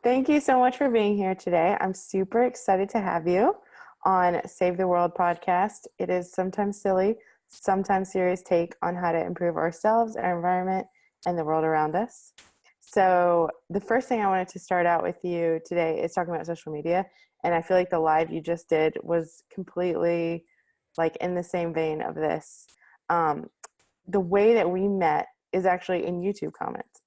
Thank you so much for being here today. I'm super excited to have you on Save the World podcast. It is sometimes silly, sometimes serious take on how to improve ourselves, our environment, and the world around us. So the first thing I wanted to start out with you today is talking about social media. And I feel like the live you just did was completely like in the same vein of this. Um, the way that we met is actually in YouTube comments.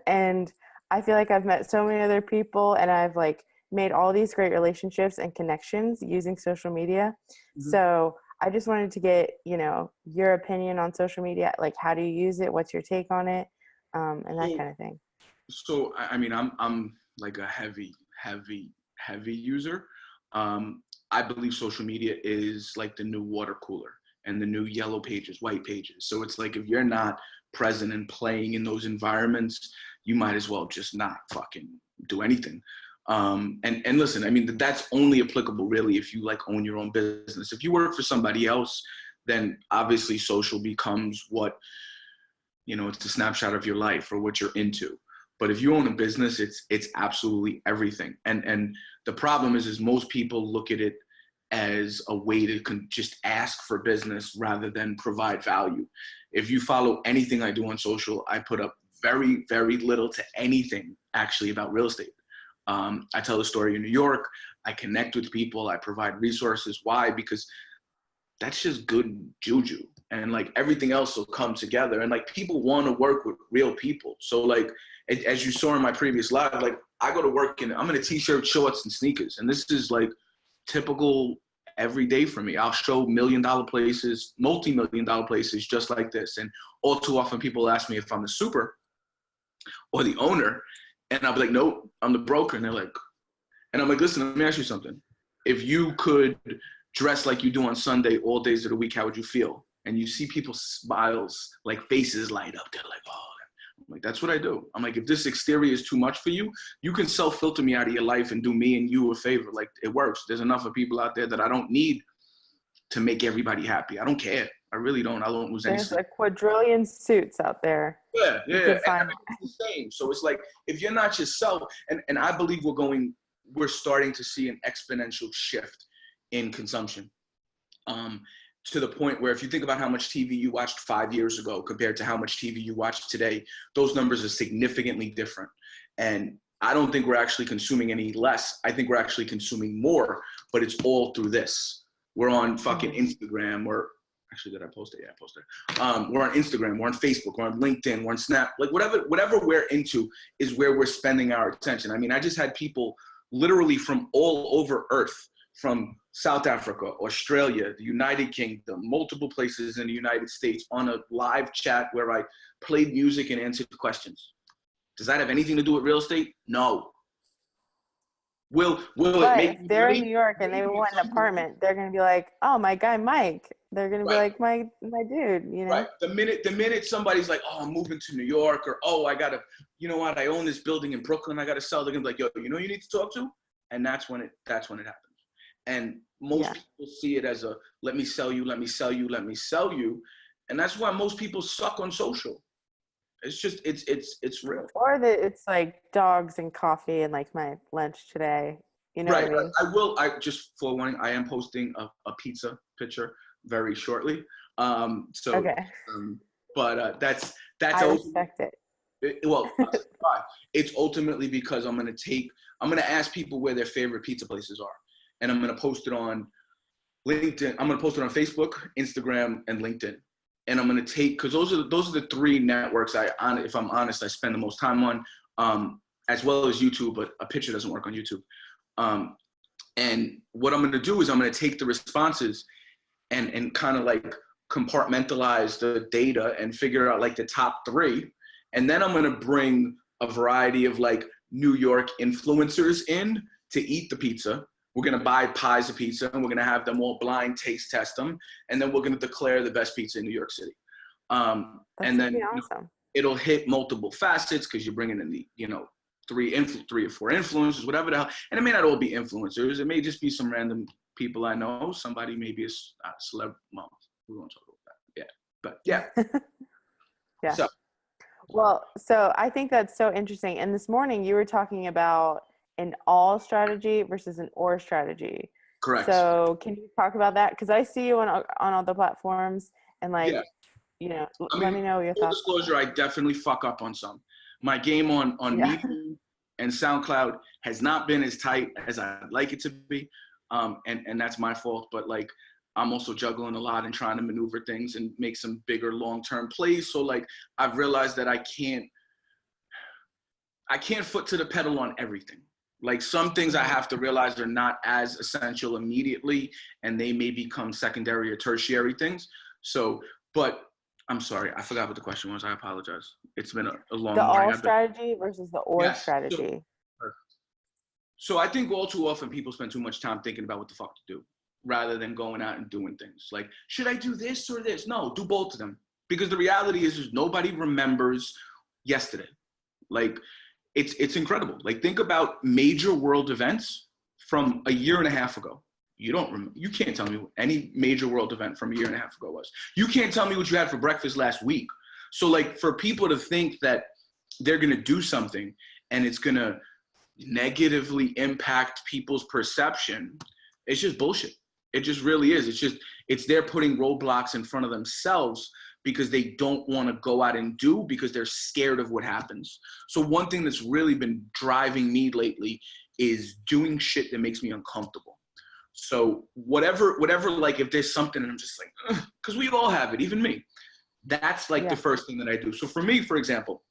And I feel like I've met so many other people and I've like made all these great relationships and connections using social media. Mhm. So I just wanted to get, your opinion on social media. Like, how do you use it? What's your take on it? And that kind of thing. I'm like a heavy user. I believe social media is like the new water cooler and the new yellow pages, white pages. So it's like if you're not present and playing in those environments, you might as well just not fucking do anything. And listen, I mean, that's only applicable really if you like own your own business. If you work for somebody else, then obviously social becomes what, it's a snapshot of your life or what you're into. But if you own a business, it's absolutely everything. And the problem is most people look at it as a way to just ask for business rather than provide value. If you follow anything I do on social, I put up very, very little to anything actually about real estate. I tell the story in New York. I connect with people. I provide resources. Why? Because that's just good juju. And like everything else will come together. And like people want to work with real people. So like, as you saw in my previous live, like I go to work and I'm in a t-shirt, shorts, and sneakers. And this is like typical every day for me. I'll show $1 million places, multi-million-dollar places just like this. And all too often people ask me if I'm the super or the owner. And I'll be like, nope, I'm the broker. And they're like, and I'm like, listen, let me ask you something. If you could dress like you do on Sunday all days of the week, how would you feel? And you see people's smiles, like faces light up. They're like, oh, I'm like, that's what I do. I'm like, if this exterior is too much for you, you can self-filter me out of your life and do me and you a favor. Like it works. There's enough of people out there that I don't need to make everybody happy. I don't care. I really don't. I don't lose any There's sleep. a quadrillion suits out there. Yeah. And it's the same. So it's like, if you're not yourself, and I believe we're starting to see an exponential shift in consumption. To the point where if you think about how much TV you watched 5 years ago compared to how much TV you watch today, those numbers are significantly different. And I don't think we're actually consuming any less. I think we're actually consuming more, but it's all through this. We're on fucking Instagram, or actually, did I post it? Yeah, I posted it. We're on Instagram, we're on Facebook, we're on LinkedIn, we're on Snap. Like whatever we're into is where we're spending our attention. I mean, I just had people literally from all over Earth, from South Africa, Australia, the United Kingdom, multiple places in the United States on a live chat where I played music and answered questions. Does that have anything to do with real estate? No. Will it make if me they're in money? New York and they want an apartment, they're gonna be like, "Oh, my guy Mike." They're gonna be like, "My dude," Right. The minute somebody's like, "Oh, I'm moving to New York," or "Oh, I gotta, you know what? I own this building in Brooklyn. I gotta sell." They're gonna be like, "Yo, you know, you need to talk to," and that's when it happens. And most people see it as a let me sell you, let me sell you, let me sell you. And that's why most people suck on social. It's just, it's real. Or it's like dogs and coffee and like my lunch today. You know what I mean? I just for one, I am posting a pizza picture very shortly. Okay. But that's I respect it. well, it's ultimately because I'm going to ask people where their favorite pizza places are. And I'm going to post it on LinkedIn. I'm going to post it on Facebook, Instagram, and LinkedIn. And I'm going to take, because those are the three networks if I'm honest, I spend the most time on, as well as YouTube, but a picture doesn't work on YouTube. And what I'm going to do is I'm going to take the responses and kind of like compartmentalize the data and figure out like the top three. And then I'm going to bring a variety of like New York influencers in to eat the pizza. We're going to buy pies of pizza and we're going to have them all blind taste test them. And then we're going to declare the best pizza in New York City. And then awesome. It'll hit multiple facets because you're bringing in the, 3 or 4 influencers, whatever the hell. And it may not all be influencers. It may just be some random people I know. Somebody may be a celeb. Well, we won't talk about that. Yeah. But yeah. Yeah. So. Well, so I think that's so interesting. And this morning you were talking about an all strategy versus an or strategy. Correct. So can you talk about that? Because I see you on all the platforms, and Yeah. like, I let me mean, know your full thoughts on disclosure, I definitely fuck up on some. My game on that. Medium and SoundCloud has not been as tight as I'd like it to be, and that's my fault. But like, I'm also juggling a lot and trying to maneuver things and make some bigger long-term plays. So like, I've realized that I can't foot to the pedal on everything. Like some things I have to realize are not as essential immediately, and they may become secondary or tertiary things. So, but I'm sorry, I forgot what the question was. I apologize. It's been a The long morning. all strategy versus the or Yes. strategy. So I think all too often people spend too much time thinking about what the fuck to do rather than going out and doing things. Like, should I do this or this? No, do both of them. Because the reality is nobody remembers yesterday. Like, it's incredible. Like, think about major world events from a year and a half ago. You don't remember. You can't tell me what any major world event from a year and a half ago was. You can't tell me what you had for breakfast last week. So like for people to think that they're gonna do something and it's gonna negatively impact people's perception, it's just bullshit. It just really is. It's they're putting roadblocks in front of themselves because they don't want to go out and do because they're scared of what happens. So one thing that's really been driving me lately is doing shit that makes me uncomfortable. So whatever, like if there's something and I'm just like, because we all have it, even me. That's like the first thing that I do. So for me, for example,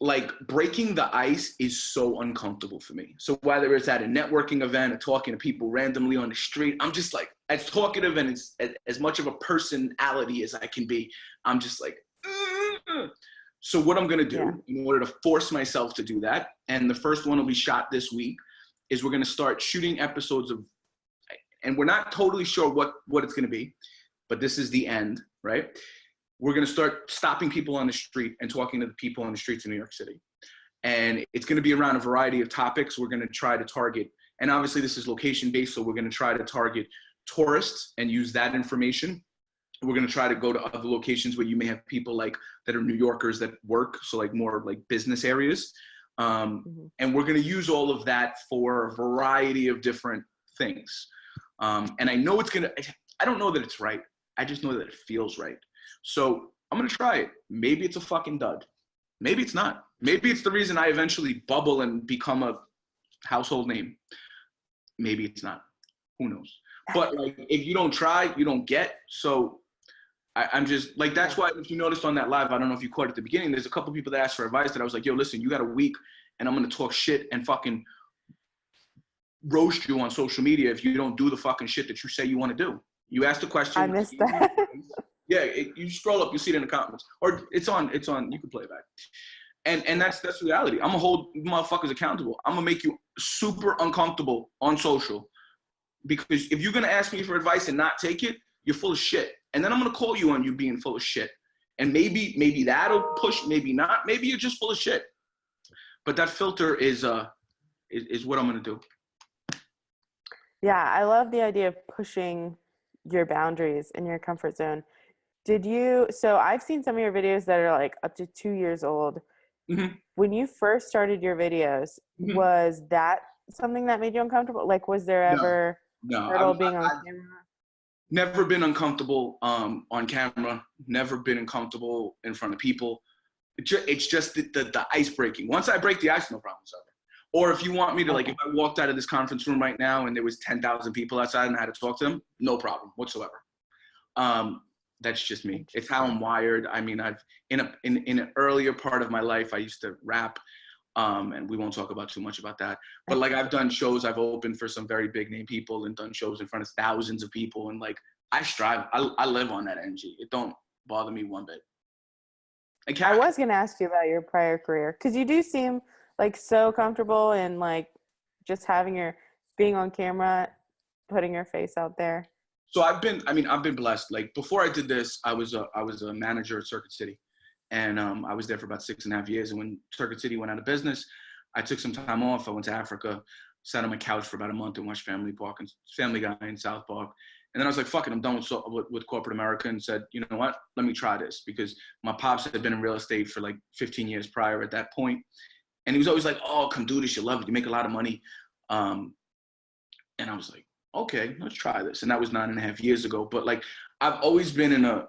like breaking the ice is so uncomfortable for me. So whether it's at a networking event or talking to people randomly on the street, I'm just like as talkative and as much of a personality as I can be. I'm just like, ugh. So what I'm gonna do in order to force myself to do that, and the first one will be shot this week, is we're gonna start shooting episodes of, and we're not totally sure what it's gonna be, but this is the end, right? We're going to start stopping people on the street and talking to the people on the streets of New York City. And it's going to be around a variety of topics. We're going to try to target, and obviously this is location based, so we're going to try to target tourists and use that information. We're going to try to go to other locations where you may have people like that are New Yorkers that work, so like more like business areas. And we're going to use all of that for a variety of different things. And I know I don't know that it's right. I just know that it feels right. So I'm going to try it. Maybe it's a fucking dud. Maybe it's not. Maybe it's the reason I eventually bubble and become a household name. Maybe it's not. Who knows? But like, if you don't try, you don't get. So I'm just like, that's why if you noticed on that live, I don't know if you caught it at the beginning, there's a couple people that asked for advice that I was like, yo, listen, you got a week and I'm going to talk shit and fucking roast you on social media if you don't do the fucking shit that you say you want to do. You asked a question. I missed that. Yeah, you scroll up, you see it in the comments, or it's on. You can play it back, and that's reality. I'm gonna hold motherfuckers accountable. I'm gonna make you super uncomfortable on social, because if you're gonna ask me for advice and not take it, you're full of shit. And then I'm gonna call you on you being full of shit, and maybe that'll push, maybe not, maybe you're just full of shit. But that filter is what I'm gonna do. Yeah, I love the idea of pushing your boundaries in your comfort zone. So I've seen some of your videos that are like up to 2 years old. Mm-hmm. When you first started your videos, was that something that made you uncomfortable? Like, was there ever hurdle being on camera? Never been uncomfortable on camera. Never been uncomfortable in front of people. It's just the ice breaking. Once I break the ice, no problems ever. Or if you want me to, like, if I walked out of this conference room right now and there was 10,000 people outside and I had to talk to them, no problem whatsoever. That's just me. It's how I'm wired. I mean, I've in an earlier part of my life, I used to rap, and we won't talk about too much about that. But like, I've done shows, I've opened for some very big name people and done shows in front of thousands of people, and like, I strive. I live on that energy. It don't bother me one bit. I was gonna ask you about your prior career, because you do seem like so comfortable and like just being on camera, putting your face out there. So I've been blessed. Like, before I did this, I was a manager at Circuit City, and I was there for about 6.5 years. And when Circuit City went out of business, I took some time off. I went to Africa, sat on my couch for about a month and watched Family Guy in South Park. And then I was like, fuck it, I'm done with corporate America, and said, you know what, let me try this, because my pops had been in real estate for like 15 years prior at that point. And he was always like, oh, come do this, you love it, you make a lot of money. And I was like, okay, let's try this. And that was 9.5 years ago. But like, I've always been in a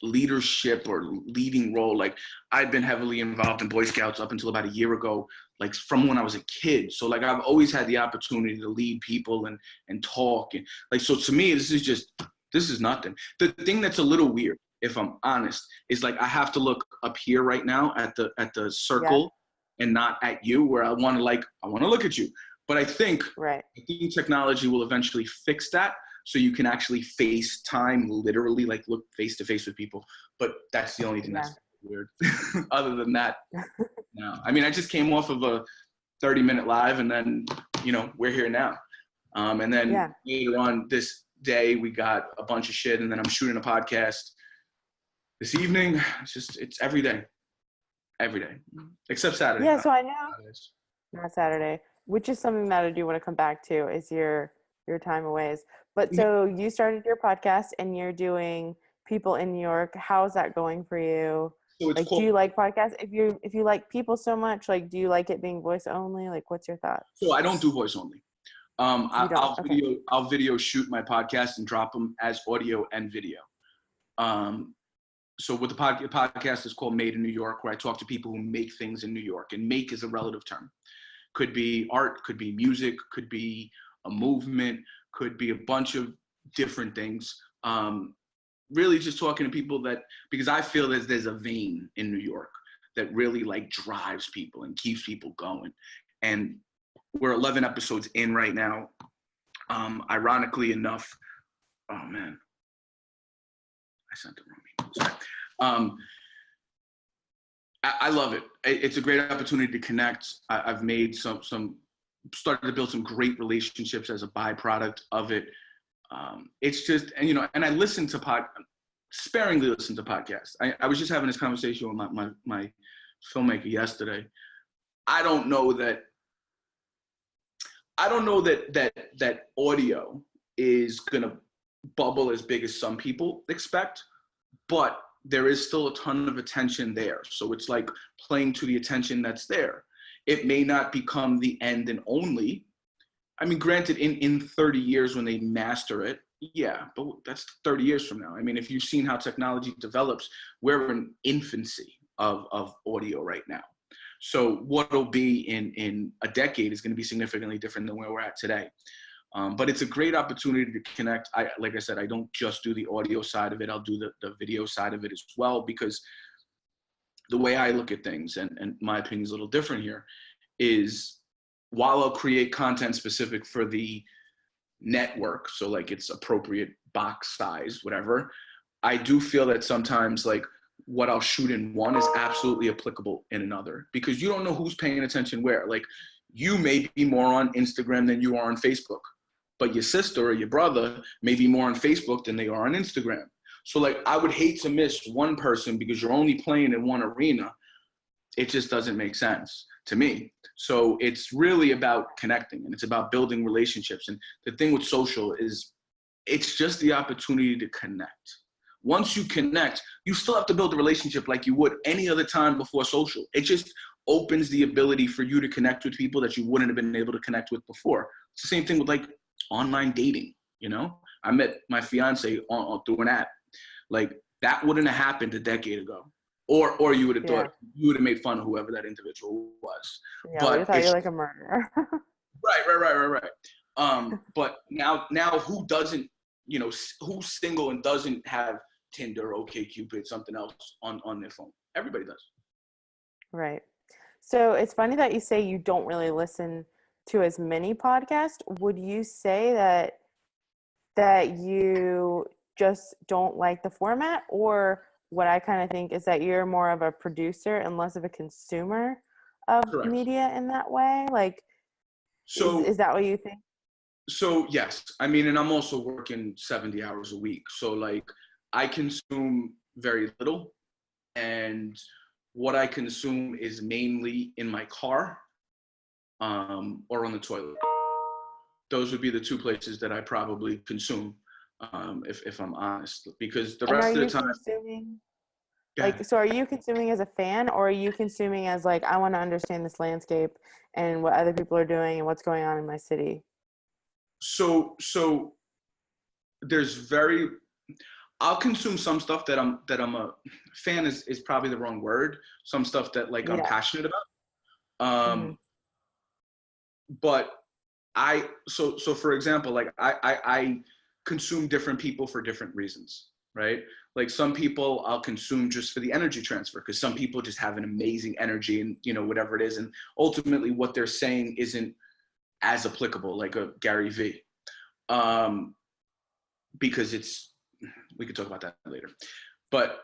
leadership or leading role. Like, I'd been heavily involved in Boy Scouts up until about a year ago, like from when I was a kid. So like, I've always had the opportunity to lead people and talk. And like, so to me, this is nothing. The thing that's a little weird, if I'm honest, is like, I have to look up here right now at the circle, and not at you, where I want to look at you. But I think technology will eventually fix that, so you can actually FaceTime, literally like look face to face with people. But that's the only thing that's weird. Other than that, no. I mean, I just came off of a 30-minute live, and then, you know, we're here now. And then later on this day, we got a bunch of shit, and then I'm shooting a podcast this evening. It's every day. Every day, except Saturday. Yeah, so I know. Not Saturday, which is something that I do want to come back to, is your time away. But so you started your podcast, and you're doing people in New York. How's that going for you? So it's like, do you like podcasts? If you like people so much, like, do you like it being voice only? Like, what's your thoughts? So I don't do voice only. I'll video shoot my podcast and drop them as audio and video. So what the podcast is called Made in New York, where I talk to people who make things in New York. And make is a relative term. Could be art, could be music, could be a movement, could be a bunch of different things. Really just talking to people because I feel that there's a vein in New York that really like drives people and keeps people going. And we're 11 episodes in right now. Ironically enough, oh man, I sent it wrong. Sorry. I love it. It's a great opportunity to connect. I've made started to build some great relationships as a byproduct of it. It's just, and you know, and I sparingly listen to podcasts. I was just having this conversation with my filmmaker yesterday. I don't know that audio is gonna bubble as big as some people expect, but there is still a ton of attention there. So it's like playing to the attention that's there. It may not become the end and only. I mean, granted, in 30 years when they master it, yeah, but that's 30 years from now. I mean, if you've seen how technology develops, we're in infancy of audio right now. So what'll be in a decade is going to be significantly different than where we're at today. But it's a great opportunity to connect. Like I said, I don't just do the audio side of it. I'll do the video side of it as well, because the way I look at things, and my opinion is a little different here, is while I'll create content specific for the network, so like it's appropriate box size, whatever, I do feel that sometimes like what I'll shoot in one is absolutely applicable in another, because you don't know who's paying attention where. Like, you may be more on Instagram than you are on Facebook, but your sister or your brother may be more on Facebook than they are on Instagram. So like, I would hate to miss one person because you're only playing in one arena. It just doesn't make sense to me. So it's really about connecting, and it's about building relationships. And the thing with social is it's just the opportunity to connect. Once you connect, you still have to build a relationship like you would any other time before social. It just opens the ability for you to connect with people that you wouldn't have been able to connect with before. It's the same thing with like online dating, you know? I met my fiance through an app. Like, that wouldn't have happened a decade ago. Or you would have thought, you would have made fun of whoever that individual was. Yeah, but we thought you're like a murderer. Right. But now who doesn't, you know, who's single and doesn't have Tinder, OkCupid, something else on their phone? Everybody does. Right. So it's funny that you say you don't really listen to as many podcasts. Would you say that you just don't like the format? Or what I kind of think is that you're more of a producer and less of a consumer of Correct. Media in that way? Like, so is that what you think? So yes, I mean, and I'm also working 70 hours a week. So like, I consume very little, and what I consume is mainly in my car or on the toilet. Those would be the two places that I probably consume. if I'm honest, because the And are rest of the you time, consuming, yeah. like, so are you consuming as a fan, or are you consuming as like, I want to understand this landscape and what other people are doing and what's going on in my city? So there's very, I'll consume some stuff that I'm a fan is probably the wrong word. Some stuff that like I'm Yeah. passionate about. Hmm. But so for example, like I consume different people for different reasons, right? Like some people I'll consume just for the energy transfer, because some people just have an amazing energy and whatever it is, and ultimately what they're saying isn't as applicable, like a Gary V. Um, because we could talk about that later.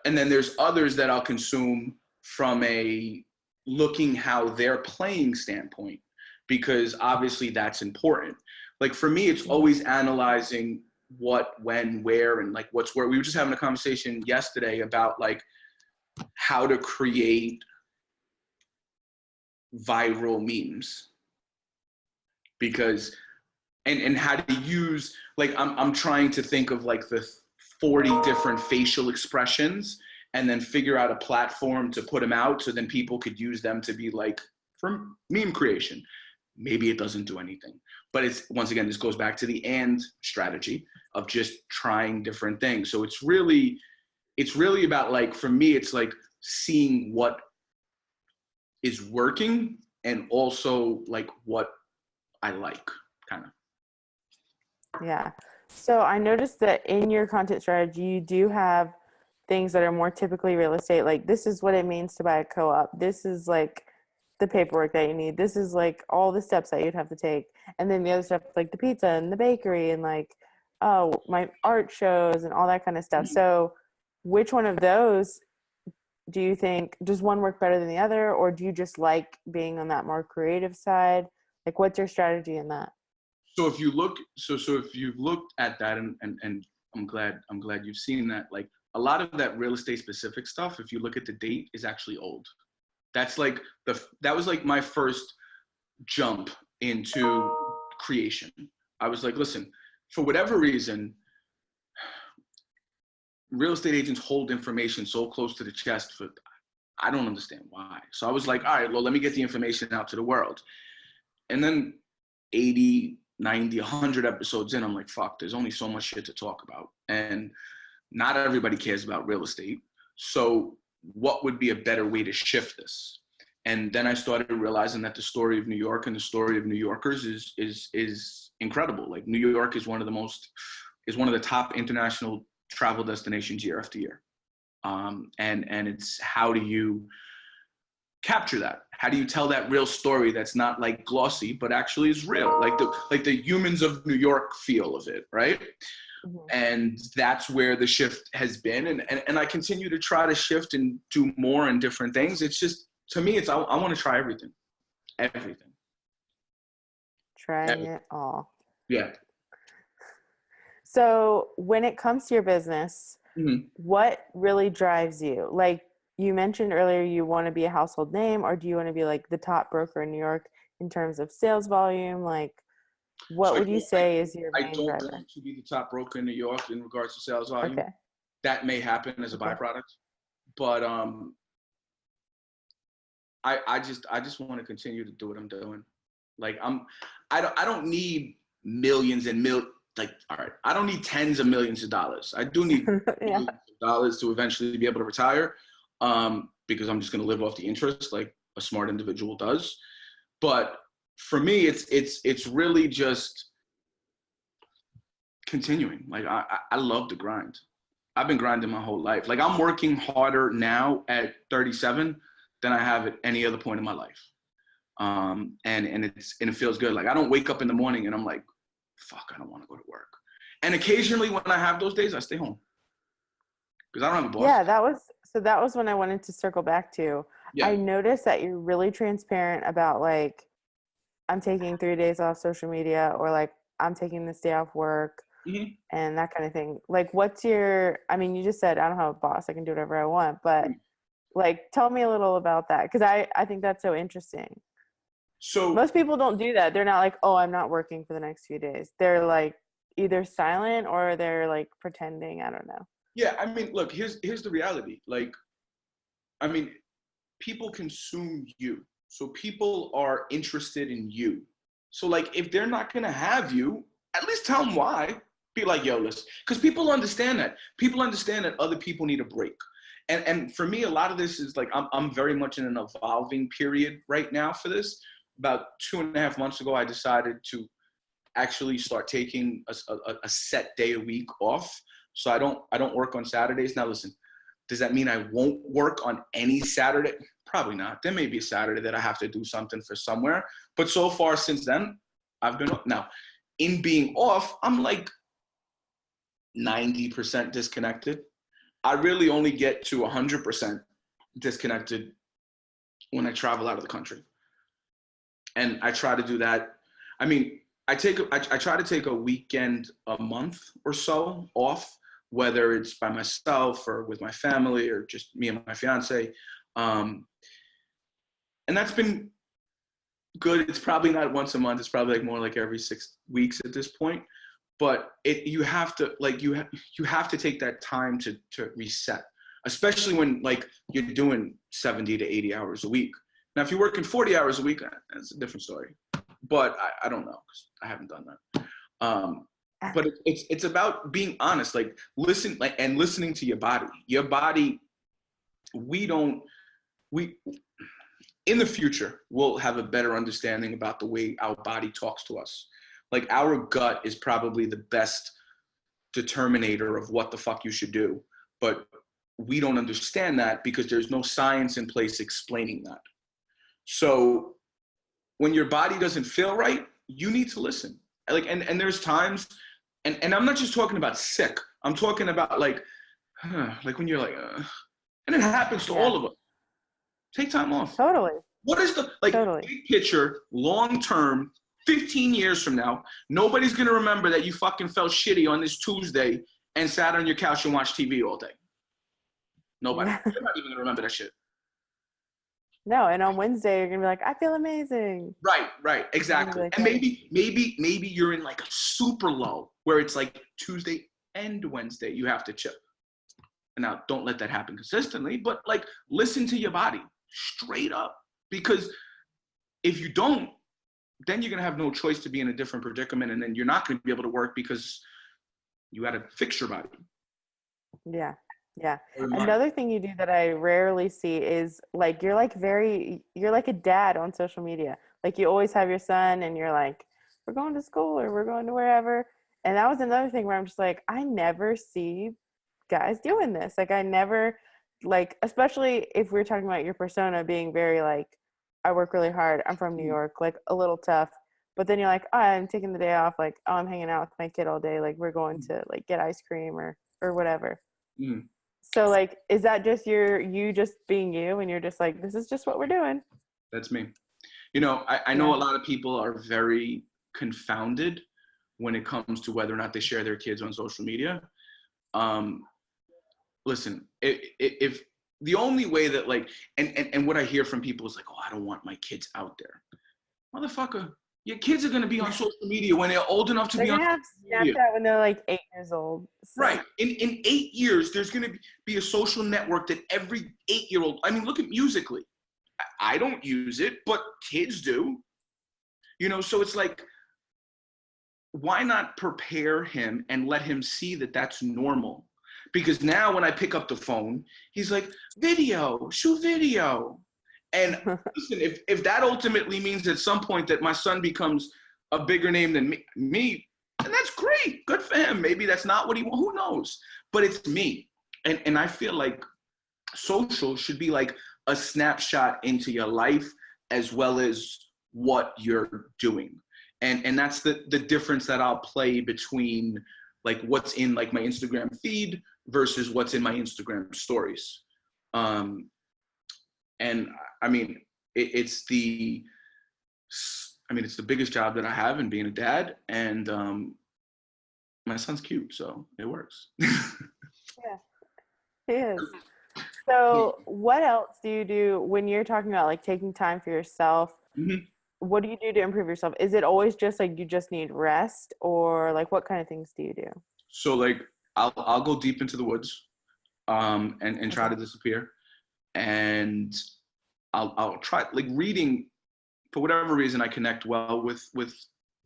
And then there's others that I'll consume from a looking how they're playing standpoint, because obviously that's important. Like for me, it's always analyzing what, when, where, and like what's where. We were just having a conversation yesterday about like how to create viral memes, because and how to use, like I'm trying to think of like the 40 different facial expressions and then figure out a platform to put them out so then people could use them to be like for meme creation. Maybe it doesn't do anything, but it's, once again, this goes back to the and strategy of just trying different things. So it's really about, like, for me, it's like seeing what is working and also like what I like, kind of. Yeah. So I noticed that in your content strategy, you do have things that are more typically real estate. Like, this is what it means to buy a co-op. This is like the paperwork that you need. This is like all the steps that you'd have to take. And then the other stuff, like the pizza and the bakery and like, oh, my art shows and all that kind of stuff. So which one of those do you think, does one work better than the other? Or do you just like being on that more creative side? Like, what's your strategy in that? So if you look, so if you've looked at that, and I'm glad you've seen that. Like a lot of that real estate specific stuff, if you look at the date, is actually old. That's like that was like my first jump into creation. I was like, listen, for whatever reason, real estate agents hold information so close to the chest. I don't understand why. So I was like, all right, well, let me get the information out to the world. And then 80, 90, 100 episodes in, I'm like, fuck, there's only so much shit to talk about. And not everybody cares about real estate. So what would be a better way to shift this? And then I started realizing that the story of New York and the story of New Yorkers is incredible. Like New York is one of the top international travel destinations year after year. And it's, how do you capture that? How do you tell that real story that's not like glossy, but actually is real, like the humans of New York feel of it, right? Mhm. And that's where the shift has been, and I continue to try to shift and do more and different things. It's just, to me, it's I want to try everything. Trying Everything. it all. Yeah. So when it comes to your business, Mm-hmm. what really drives you? Like you mentioned earlier, you want to be a household name, or do you want to be like the top broker in New York in terms of sales volume? Like, So what would you say is your I main don't driver? want to be the top broker in New York in regards to sales volume. Okay. That may happen as a Okay. byproduct, but I just want to continue to do what I'm doing. Like I don't need millions and like, all right, I don't need tens of millions of dollars. I do need Yeah. millions of dollars to eventually be able to retire, because I'm just going to live off the interest like a smart individual does. But for me, it's really just continuing. Like I love the grind. I've been grinding my whole life. Like I'm working harder now at 37 than I have at any other point in my life. And it feels good. Like I don't wake up in the morning and I'm like, fuck, I don't want to go to work. And occasionally when I have those days, I stay home because I don't have a boss. Yeah, that was when I wanted to circle back to. Yeah. I noticed that you're really transparent about like, I'm taking 3 days off social media, or like I'm taking this day off work Mm-hmm. and that kind of thing. Like, what's your, I mean, you just said, I don't have a boss, I can do whatever I want, but like, tell me a little about that. Cause I think that's so interesting. So Most people don't do that. They're not like, oh, I'm not working for the next few days. They're like, either silent or they're like pretending. I don't know. Yeah, I mean, look, here's the reality. Like, I mean, people consume you. So people are interested in you. So like, if they're not gonna have you, at least tell them why. Be like, yo, listen, because people understand that. People understand that other people need a break. And for me, a lot of this is like, I'm very much in an evolving period right now for this. About 2.5 months ago, I decided to actually start taking a set day a week off. So I don't work on Saturdays. Now listen, does that mean I won't work on any Saturday? Probably not. There may be a Saturday that I have to do something for somewhere. But so far since then, I've been now in being off, I'm like 90% disconnected. I really only get to 100% disconnected when I travel out of the country. And I try to do that. I mean, I try to take a weekend a month or so off, whether it's by myself or with my family or just me and my fiance. And that's been good. It's probably not once a month. It's probably like more like every 6 weeks at this point. But you have to like you have to take that time to reset, especially when like you're doing 70 to 80 hours a week. Now, if you're working 40 hours a week, that's a different story. But I don't know, 'cause I haven't done that. But it's about being honest, like listening to your body. Your body, we in the future, we'll have a better understanding about the way our body talks to us. Like our gut is probably the best determinator of what the fuck you should do. But we don't understand that because there's no science in place explaining that. So when your body doesn't feel right, you need to listen. Like, and there's times, and I'm not just talking about sick. I'm talking about like when you're like, and it happens to all of us. Take time off. Totally. What is the big picture, long term, 15 years from now? Nobody's gonna remember that you fucking felt shitty on this Tuesday and sat on your couch and watched TV all day. Nobody. You're not even gonna remember that shit. No, and on Wednesday you're gonna be like, I feel amazing. Right, exactly. Like, and maybe you're in like a super low where it's like Tuesday and Wednesday you have to chip. And now don't let that happen consistently, but like listen to your body straight up, because if you don't, then you're gonna have no choice to be in a different predicament, and then you're not gonna be able to work because you gotta fix your body. Yeah. Another thing you do that I rarely see is like you're like a dad on social media. Like you always have your son and you're like, we're going to school or we're going to wherever. And that was another thing where I'm just like, I never see guys doing this. Like I never, like, especially if we're talking about your persona being very like, I work really hard, I'm from New York, like a little tough. But then you're like, oh, I'm taking the day off, like, oh, I'm hanging out with my kid all day, like we're going to like get ice cream or whatever. So like, is that just you just being you and you're just like, this is just what we're doing? That's me. You know, I know a lot of people are very confounded when it comes to whether or not they share their kids on social media. Listen, if the only way that like, and what I hear from people is like, oh, I don't want my kids out there. Motherfucker, your kids are going to be on social media when they're old enough to be on social media. Snapchat when they're like 8 years old. So. Right. In 8 years, there's going to be a social network that every 8-year-old, I mean, look at Musical.ly. I don't use it, but kids do. You know, so it's like, why not prepare him and let him see that that's normal? Because now when I pick up the phone, he's like, shoot video. And listen, if that ultimately means at some point that my son becomes a bigger name than me, and that's great. Good for him. Maybe that's not what he wants. Who knows? But it's me. And I feel like social should be like a snapshot into your life as well as what you're doing. And that's the difference that I'll play between like what's in like my Instagram feed versus what's in my Instagram stories. And I mean, it's the biggest job that I have in being a dad, and my son's cute, so it works. Yeah, he is. So what else do you do when you're talking about like taking time for yourself? what do you do to improve yourself? Is it always just like you just need rest, or like what kind of things do you do? So like I'll go deep into the woods, and try Okay. to disappear, and I'll try like reading. For whatever reason, I connect well with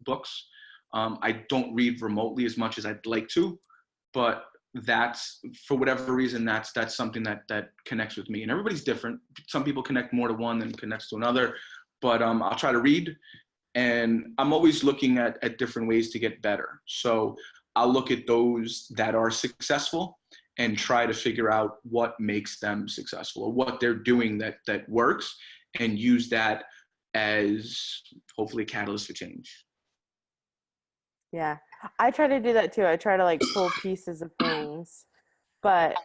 books. I don't read remotely as much as I'd like to, but that's for whatever reason that's something that connects with me. And everybody's different. Some people connect more to one than connects to another, but I'll try to read, and I'm always looking at different ways to get better. So I'll look at those that are successful and try to figure out what makes them successful or what they're doing that works, and use that as hopefully a catalyst for change. Yeah. I try to do that too. I try to like pull pieces of things, but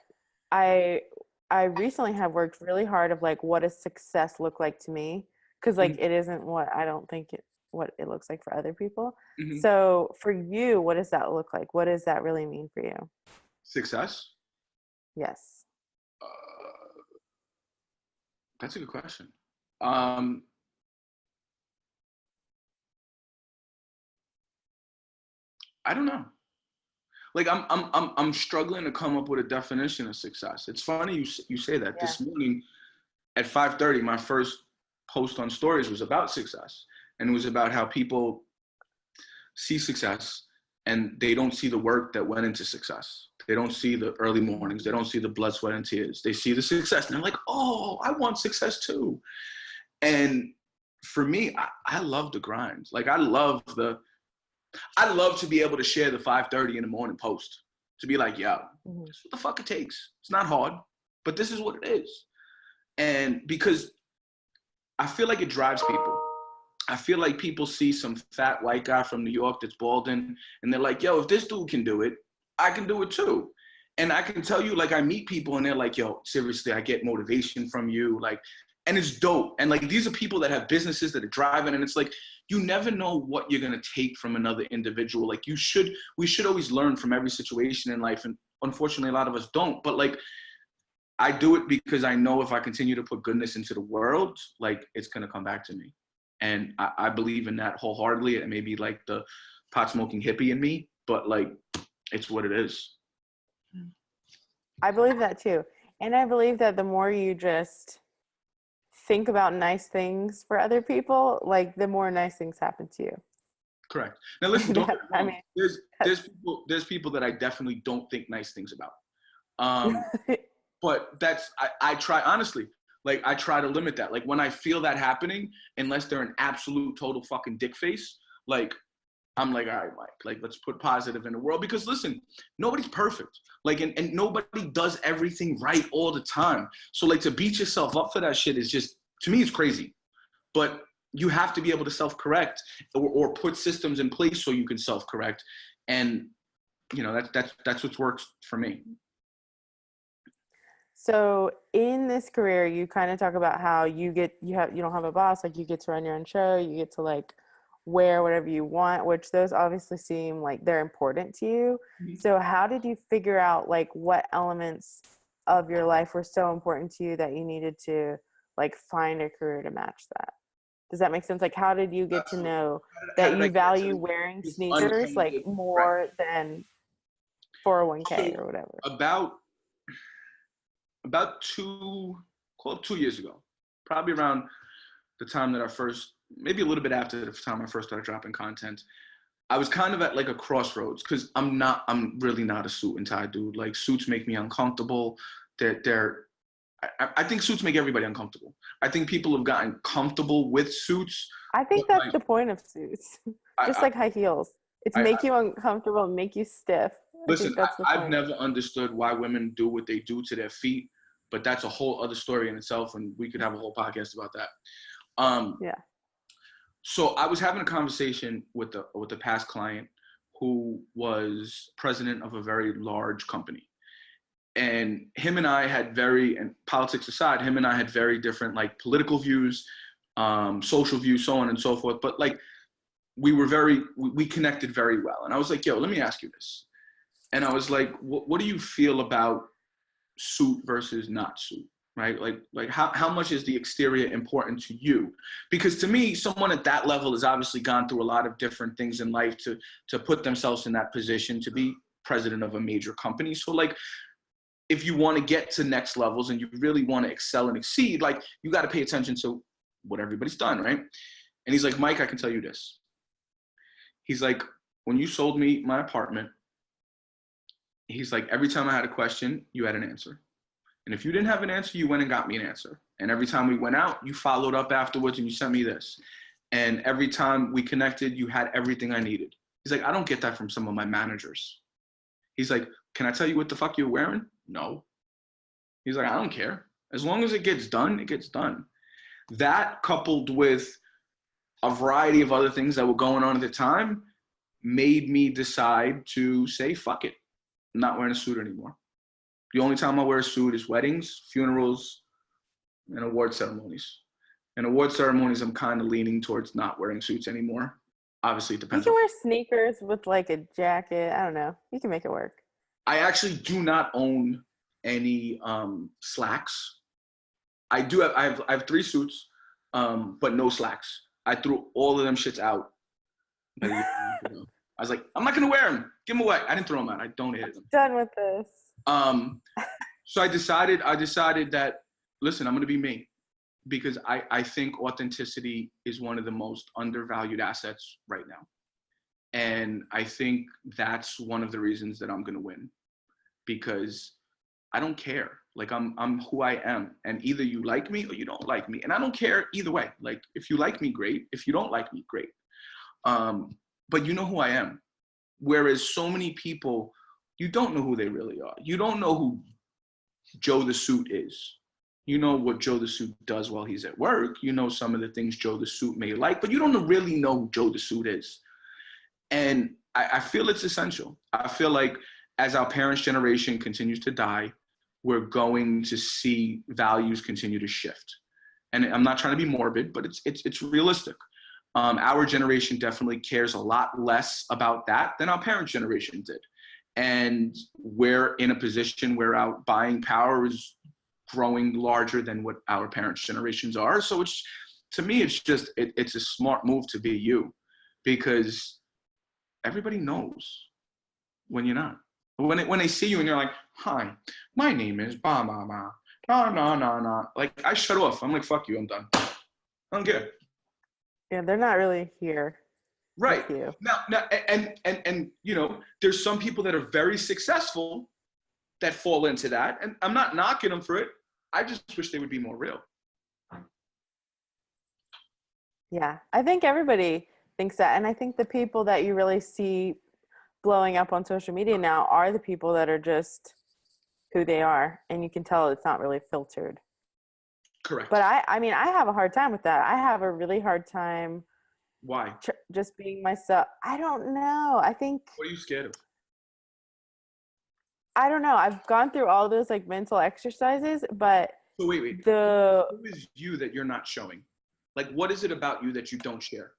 I I recently have worked really hard of like what does success look like to me? Because like Mhm, it isn't what I don't think it what it looks like for other people. mhm. So for you, what does that look like? What does that really mean for you? Success? Yes. Uh, that's a good question. Um, I don't know. Like I'm struggling to come up with a definition of success. It's funny you say that. Yeah. This morning at 5:30, my first post on stories was about success, and it was about how people see success and they don't see the work that went into success. They don't see the early mornings. They don't see the blood, sweat, and tears. They see the success, and they're like, "Oh, I want success too." And for me, I love the grind. Like I love to be able to share the 5:30 in the morning post. To be like, "Yo, Mhm. this is what the fuck it takes. It's not hard, but this is what it is." And because I feel like it drives people. I feel like people see some fat white guy from New York that's balding, and they're like, "Yo, if this dude can do it, I can do it too." And I can tell you, like, I meet people and they're like, "Yo, seriously, I get motivation from you." Like, and it's dope. And like, these are people that have businesses that are driving, and it's like, you never know what you're gonna take from another individual. Like, we should always learn from every situation in life. And unfortunately, a lot of us don't. But like, I do it because I know if I continue to put goodness into the world, like it's gonna come back to me. And I believe in that wholeheartedly. It may be like the pot smoking hippie in me, but like it's what it is. I believe that too. And I believe that the more you just think about nice things for other people, like the more nice things happen to you. Correct. Now listen, don't get That, me I wrong. mean, There's people that I definitely don't think nice things about. Um, that's but I try honestly, like I try to limit that. Like when I feel that happening, unless they're an absolute total fucking dick face, like I'm like, all right, Mike, like let's put positive in the world, because listen, nobody's perfect. Like, and nobody does everything right all the time. So like to beat yourself up for that shit is just, to me, it's crazy. But you have to be able to self-correct, or put systems in place so you can self-correct. And you know, that's what works for me. So in this career, you kind of talk about how you don't have a boss, like you get to run your own show, you get to like wear whatever you want, which those obviously seem like they're important to you. So how did you figure out like what elements of your life were so important to you that you needed to like find a career to match that? Does that make sense? Like how did you get to Absolutely. know How that did I you get value to wearing this sneakers like uncomfortable? Right. more than 401k So or whatever? about about two, call it 2 years ago, probably around the time that I first, maybe a little bit after the time I first started dropping content, I was kind of at like a crossroads, because I'm really not a suit and tie dude. Like suits make me uncomfortable. They're I think suits make everybody uncomfortable. I think people have gotten comfortable with suits, I but think that's like the point of suits. Just I, like high heels. It's I make you uncomfortable and make you stiff. I listen. think that's the I've point. never understood why women do what they do to their feet, but that's a whole other story in itself, and we could have a whole podcast about that. Um, Yeah. so I was having a conversation with the past client who was president of a very large company, and him and I had and politics aside, him and I had very different like political views, social views, so on and so forth. But like we connected very well. And I was like, yo, let me ask you this. And I was like, what do you feel about suit versus not suit? right? Like how much is the exterior important to you? Because to me, someone at that level has obviously gone through a lot of different things in life to put themselves in that position to be president of a major company. So like, if you want to get to next levels and you really want to excel and exceed, like you got to pay attention to what everybody's done, right? And he's like, Mike, I can tell you this. He's like, when you sold me my apartment, he's like, every time I had a question, you had an answer. And if you didn't have an answer, you went and got me an answer. And every time we went out, you followed up afterwards and you sent me this. And every time we connected, you had everything I needed. He's like, I don't get that from some of my managers. He's like, can I tell you what the fuck you're wearing? No. He's like, I don't care. As long as it gets done, it gets done. That coupled with a variety of other things that were going on at the time made me decide to say, fuck it. I'm not wearing a suit anymore. The only time I wear a suit is weddings, funerals, and award ceremonies. And award ceremonies, I'm kind of leaning towards not wearing suits anymore. Obviously, it You depends. can wear sneakers with like a jacket. I don't know. You can make it work. I actually do not own any slacks. I have 3 suits, but no slacks. I threw all of them shits out. I was like, I'm not gonna wear them. Give them away. I didn't throw them out. I donated them. Done with this. So I decided that, listen, I'm gonna be me, because I think authenticity is one of the most undervalued assets right now. And I think that's one of the reasons that I'm gonna win, because I don't care. Like I'm who I am, and either you like me or you don't like me, and I don't care either way. Like if you like me, great. If you don't like me, great. But you know who I am. Whereas so many people, you don't know who they really are. You don't know who Joe the Suit is. You know what Joe the Suit does while he's at work. You know some of the things Joe the Suit may like, but you don't really know who Joe the Suit is. And I feel it's essential. I feel like as our parents' generation continues to die, we're going to see values continue to shift. And I'm not trying to be morbid, but it's realistic. Our generation definitely cares a lot less about that than our parents' generation did. And we're in a position where our buying power is growing larger than what our parents' generations are. So it's, to me, it's just, it's a smart move to be you, because everybody knows when you're not. When they see you and you're like, hi, my name is blah, blah, blah. No. Like, I shut off. I'm like, fuck you, I'm done. I don't care. Yeah, they're not really here. Right. Now, and you know, there's some people that are very successful that fall into that. And I'm not knocking them for it. I just wish they would be more real. Yeah, I think everybody thinks that. And I think the people that you really see blowing up on social media now are the people that are just who they are. And you can tell it's not really filtered. Correct. But I mean, I have a hard time with that. I have a really hard time. Why? Just being myself. I don't know. I think. What are you scared of? I don't know. I've gone through all those like mental exercises, but so wait. Who is you that you're not showing? Like, what is it about you that you don't share?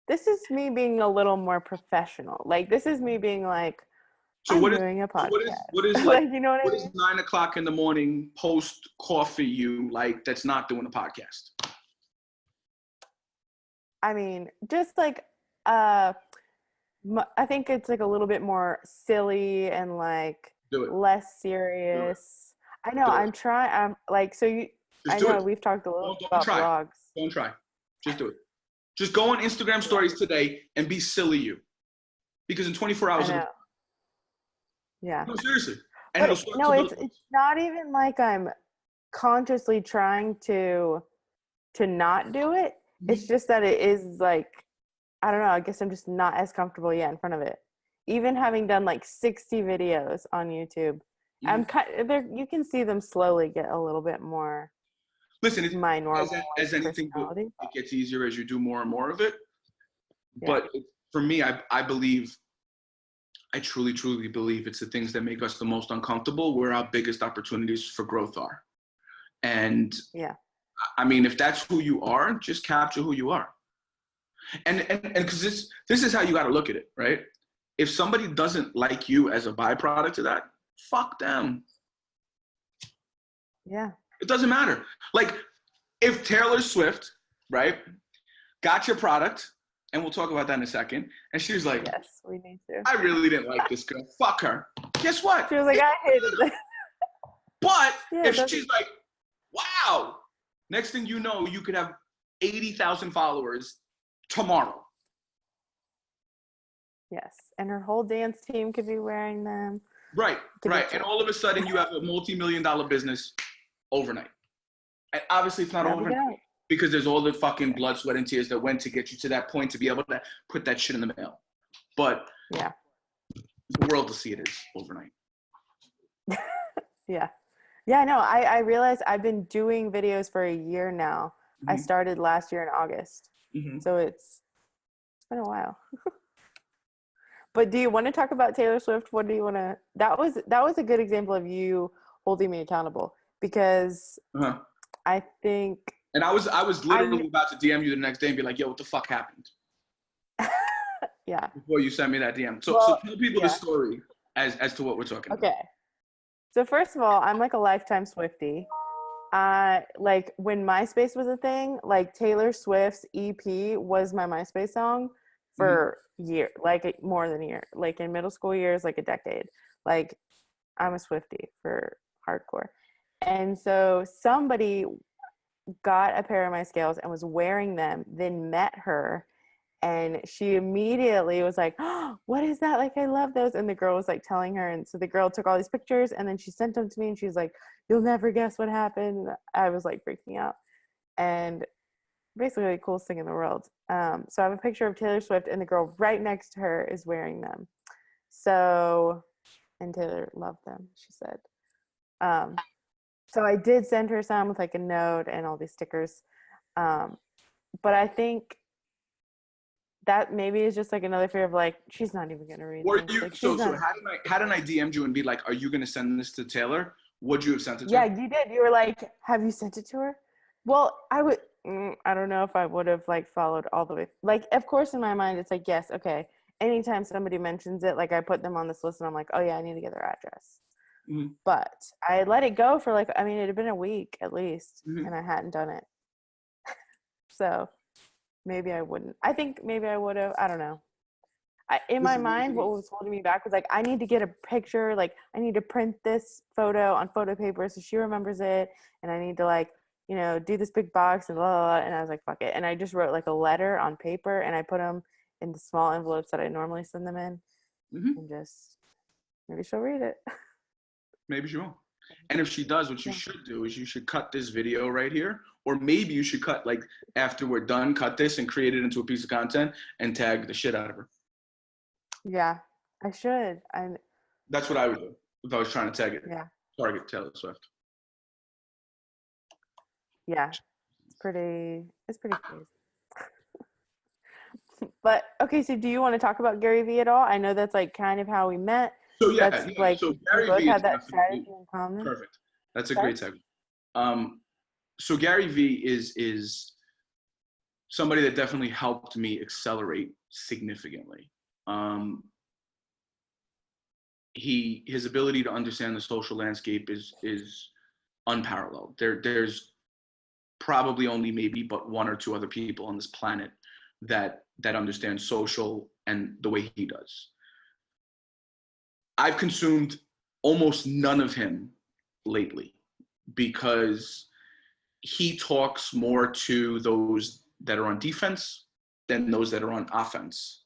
This is me being a little more professional. Like, this is me being like, so I'm doing a podcast. What is like, you know what I mean? Is 9 o'clock in the morning post coffee you like that's not doing a podcast? I mean, just like, I think it's like a little bit more silly and like less serious. I know. I'm trying. I'm like, so you. I know we've talked a little about vlogs. Don't try. Just do it. Just go on Instagram stories today and be silly you, because in 24 hours. Yeah. No, seriously. And no, it's not even like I'm consciously trying to not do it. It's just that it is like, I don't know, I guess I'm just not as comfortable yet in front of it. Even having done like 60 videos on YouTube, you can see them slowly get a little bit more. Listen, it's my normal as anything, it gets easier as you do more and more of it. Yeah. But for me, I believe, I truly believe it's the things that make us the most uncomfortable where our biggest opportunities for growth are. And yeah, I mean, if that's who you are, just capture who you are. And because this is how you got to look at it, right? If somebody doesn't like you as a byproduct of that, fuck them. Yeah. It doesn't matter. Like, if Taylor Swift, right, got your product, and we'll talk about that in a second, and she was like, yes, we need to. I really didn't like this girl. Fuck her. Guess what? She was like, I hated this. But Yeah, if she's like, wow, next thing you know, you could have 80,000 followers tomorrow. Yes, and her whole dance team could be wearing them. Right, right. And all of a sudden, you have a multi-million-dollar business overnight. And obviously, it's not overnight because there's all the fucking blood, sweat, and tears that went to get you to that point to be able to put that shit in the mail. But yeah, the world will see it as overnight. Yeah. Yeah, no, I realized I've been doing videos for a year now. Mm-hmm. I started last year in August. Mm-hmm. So it's been a while. But do you want to talk about Taylor Swift? What do you want to, that was a good example of you holding me accountable because I think. And I was literally about to DM you the next day and be like, yo, what the fuck happened? Yeah. Before you sent me that DM. So tell people the story as to what we're talking about. Okay. So first of all, I'm like a lifetime Swiftie. Like when MySpace was a thing, like Taylor Swift's EP was my MySpace song for year, like more than a year, like in middle school years, like a decade. Like I'm a Swiftie for hardcore. And so somebody got a pair of my scales and was wearing them, then met her. And she immediately was like, oh, what is that? Like, I love those. And the girl was like telling her. And so the girl took all these pictures and then she sent them to me and she was like, you'll never guess what happened. I was like freaking out. And basically the coolest thing in the world. So I have a picture of Taylor Swift and the girl right next to her is wearing them. So, and Taylor loved them, she said. So I did send her some with like a note and all these stickers. But I think that maybe is just like another fear of like, she's not even going to read Were this. you, like, so hadn't I DM'd you and be like, are you going to send this to Taylor? Would you have sent it to her? Yeah, you did. You were like, have you sent it to her? Well, I don't know if I would have like followed all the way. Like, of course, in my mind, it's like, yes, okay. Anytime somebody mentions it, like I put them on this list and I'm like, oh yeah, I need to get their address. Mm-hmm. But I let it go for like, I mean, it had been a week at least and I hadn't done it. So maybe I wouldn't. I think maybe I would have. I don't know. In my mind, what was holding me back was like, I need to get a picture. Like, I need to print this photo on photo paper so she remembers it. And I need to like, you know, do this big box and blah, blah, blah. And I was like, fuck it. And I just wrote like a letter on paper and I put them in the small envelopes that I normally send them in. And just, maybe she'll read it. Maybe she won't. And if she does, what you should do is you should cut this video right here. Or maybe you should cut, like, after we're done, cut this and create it into a piece of content and tag the shit out of her. Yeah, I should. That's what I would do if I was trying to tag it. Yeah. Target Taylor Swift. Yeah, it's pretty crazy. But, okay, so do you want to talk about Gary Vee at all? I know that's, like, kind of how we met. So, yeah. Like, so Gary Vee both had that strategy in common. Perfect. That's a great segue. So Gary Vee is somebody that definitely helped me accelerate significantly. His ability to understand the social landscape is unparalleled. There's probably only maybe but one or two other people on this planet that understand social and the way he does. I've consumed almost none of him lately because he talks more to those that are on defense than those that are on offense.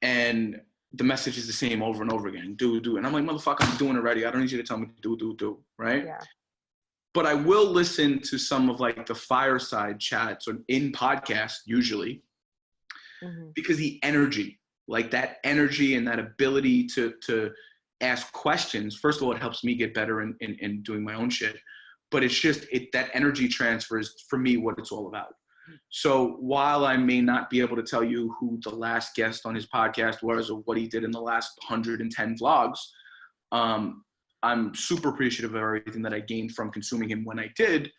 And the message is the same over and over again. Do. And I'm like, motherfucker, I'm doing it already. I don't need you to tell me to do, right? Yeah. But I will listen to some of like the fireside chats or in podcasts usually because the energy, like that energy and that ability to ask questions, first of all, it helps me get better in doing my own shit. But it's just that energy transfer is for me what it's all about. So while I may not be able to tell you who the last guest on his podcast was or what he did in the last 110 vlogs, I'm super appreciative of everything that I gained from consuming him when I did.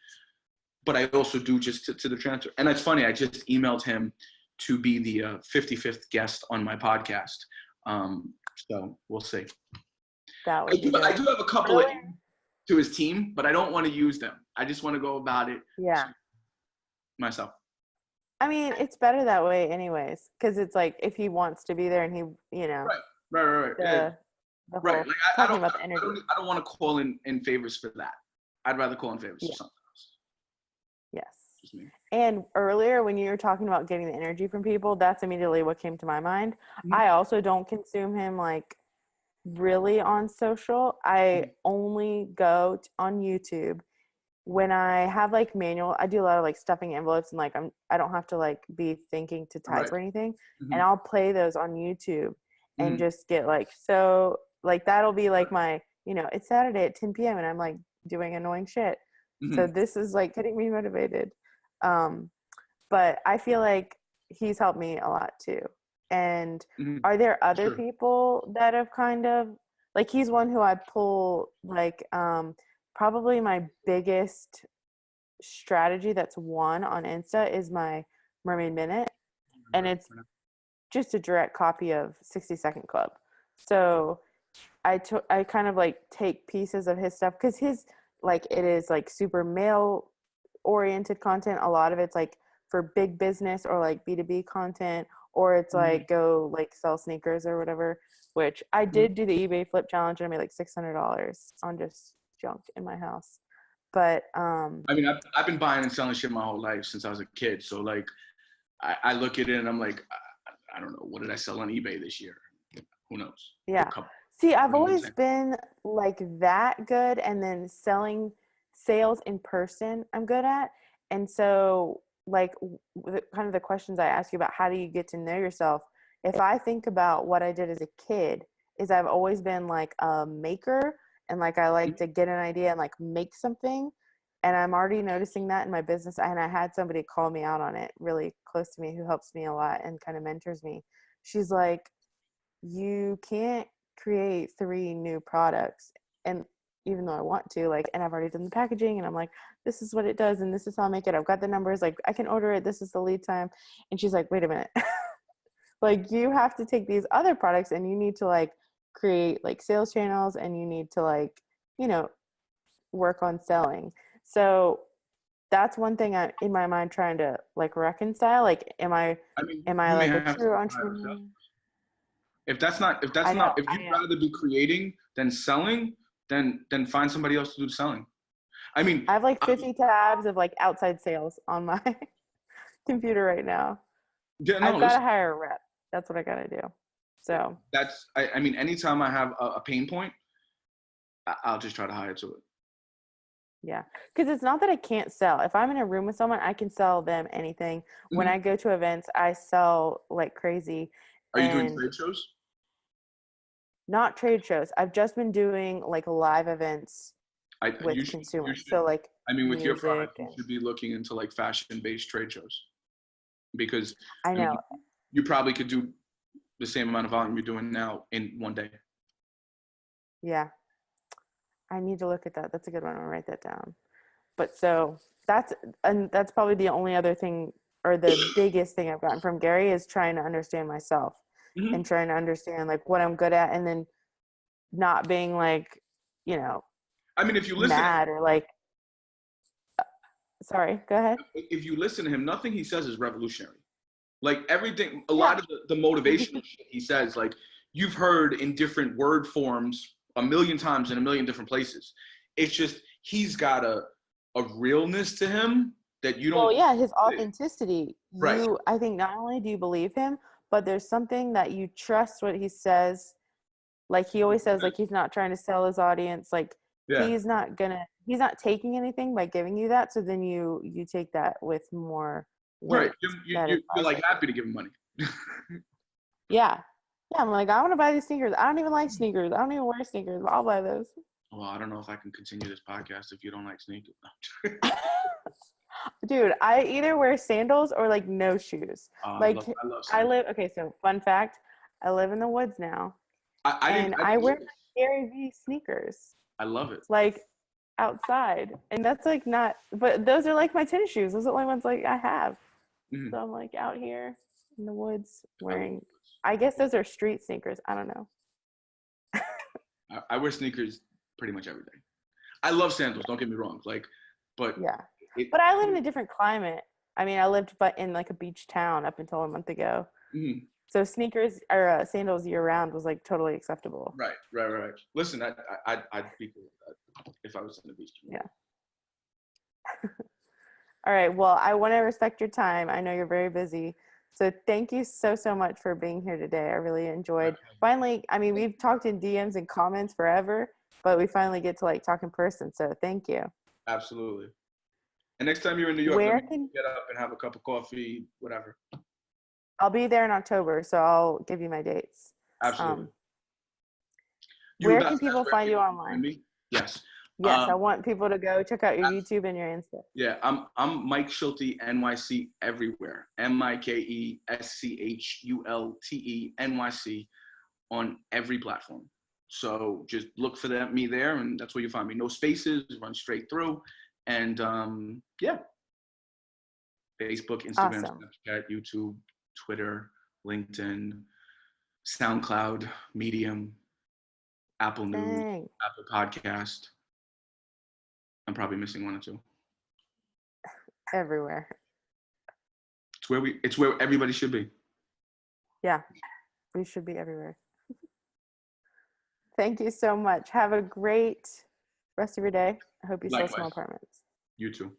But I also do just to the transfer. And it's funny, I just emailed him to be the 55th guest on my podcast. So we'll see. I do have a couple of to his team, but I don't want to use them. I just want to go about it myself. I mean, it's better that way anyways, because it's like if he wants to be there and he, Right. the Right. whole Like talking about the energy. I don't want to call in favors for that. I'd rather call in favors for something else. Yes. Just me. And earlier when you were talking about getting the energy from people, that's immediately what came to my mind. Mm-hmm. I also don't consume him like really on social. I only go on YouTube when I have like manual. I do a lot of like stuffing envelopes and like I don't have to like be thinking to type or anything. And I'll play those on YouTube and just get like, so like that'll be like my, it's Saturday at 10 p.m. and I'm like doing annoying shit. So this is like getting me motivated. But I feel like he's helped me a lot too. And are there other people that have kind of like, he's one who I pull like, probably my biggest strategy that's won on Insta is my Mermaid Minute. And it's just a direct copy of 60-Second Club. So I kind of like take pieces of his stuff because his like it is like super male oriented content. A lot of it's like for big business or like B2B content, or it's like go like sell sneakers or whatever, which I did do the eBay flip challenge and I made like $600 on just junk in my house. But I mean, I've been buying and selling shit my whole life since I was a kid. So like I look at it and I'm like, I don't know, what did I sell on eBay this year? Who knows? Yeah. See, I've always been like that good, and then sales in person I'm good at. And so like kind of the questions I ask you about how do you get to know yourself, if I think about what I did as a kid, is I've always been like a maker, and like I like to get an idea and like make something. And I'm already noticing that in my business. And I had somebody call me out on it really close to me who helps me a lot and kind of mentors me. She's like, you can't create 3 new products. And even though I want to, like, and I've already done the packaging and I'm like, this is what it does and this is how I make it. I've got the numbers, like I can order it. This is the lead time. And she's like, wait a minute. Like you have to take these other products and you need to like create like sales channels and you need to like, work on selling. So that's one thing I'm in my mind trying to like reconcile. Like, am I like a true entrepreneur? If you'd rather be creating than selling, then find somebody else to do the selling. I mean, I have like 50 tabs of like outside sales on my computer right now. Yeah, no, I've got to hire a rep. That's what I got to do. So I mean, anytime I have a pain point, I'll just try to hire to it. Yeah. Because it's not that I can't sell. If I'm in a room with someone, I can sell them anything. When I go to events, I sell like crazy. Are you doing trade shows? Not trade shows. I've just been doing like live events with consumers. So like, I mean, with your product, you should be looking into like fashion-based trade shows, because I know you probably could do the same amount of volume you're doing now in one day. Yeah. I need to look at that. That's a good one. I'm gonna write that down. But so that's probably the only other thing, or the biggest thing I've gotten from Gary, is trying to understand myself and trying to understand like what I'm good at, and then not being like, I mean, if you listen, mad or like, sorry, go ahead. If you listen to him, nothing he says is revolutionary. Like everything, a lot of the motivational shit he says, like you've heard in different word forms a million times in a million different places. It's just he's got a realness to him that you don't. Well, yeah, his authenticity. Right. I think not only do you believe him, but there's something that you trust what he says. Like he always says, like he's not trying to sell his audience. Like he's not taking anything by giving you that. So then you take that with more weight. Right. You're like happy to give him money. Yeah. Yeah, I'm like, I want to buy these sneakers. I don't even like sneakers. I don't even wear sneakers, but I'll buy those. Well, I don't know if I can continue this podcast if you don't like sneakers. Dude, I either wear sandals or like no shoes. Like I live. Okay, so fun fact: I live in the woods now, I wear Gary V sneakers. I love it. Like outside, and that's like not. But those are like my tennis shoes. Those are the only ones like I have. So I'm like out here in the woods wearing. I guess those are street sneakers. I don't know. I wear sneakers pretty much every day. I love sandals. Don't get me wrong. Like, but Yeah. it. But I live in a different climate. I mean, I lived but in like a beach town up until a month ago. Mhm. So sneakers or sandals year round was like totally acceptable. Right. Listen, I'd be cool with that if I was in the beach. Yeah. All right. Well, I want to respect your time. I know you're very busy. So thank you so much for being here today. I really enjoyed finally, I mean, we've talked in DMs and comments forever, but we finally get to like talk in person. So thank you. Absolutely. And next time you're in New York, let Where me can get up and have a cup of coffee, whatever. I'll be there in October, so I'll give you my dates. Absolutely. You were Where about can to ask people where find you people can find online? me? Yes. Yes, I want people to go check out your YouTube and your Insta. Yeah, I'm Mike Schulte NYC everywhere. MikeSchulte NYC on every platform. So just look for me there, and that's where you find me. No spaces, run straight through, and yeah, Facebook, Instagram, Awesome. Snapchat, YouTube, Twitter, LinkedIn, SoundCloud, Medium, Apple News, Dang. Apple Podcast. I'm probably missing one or two. Everywhere. It's where everybody should be. Yeah, we should be everywhere. Thank you so much. Have a great rest of your day. I hope you sell small Likewise. apartments. You too.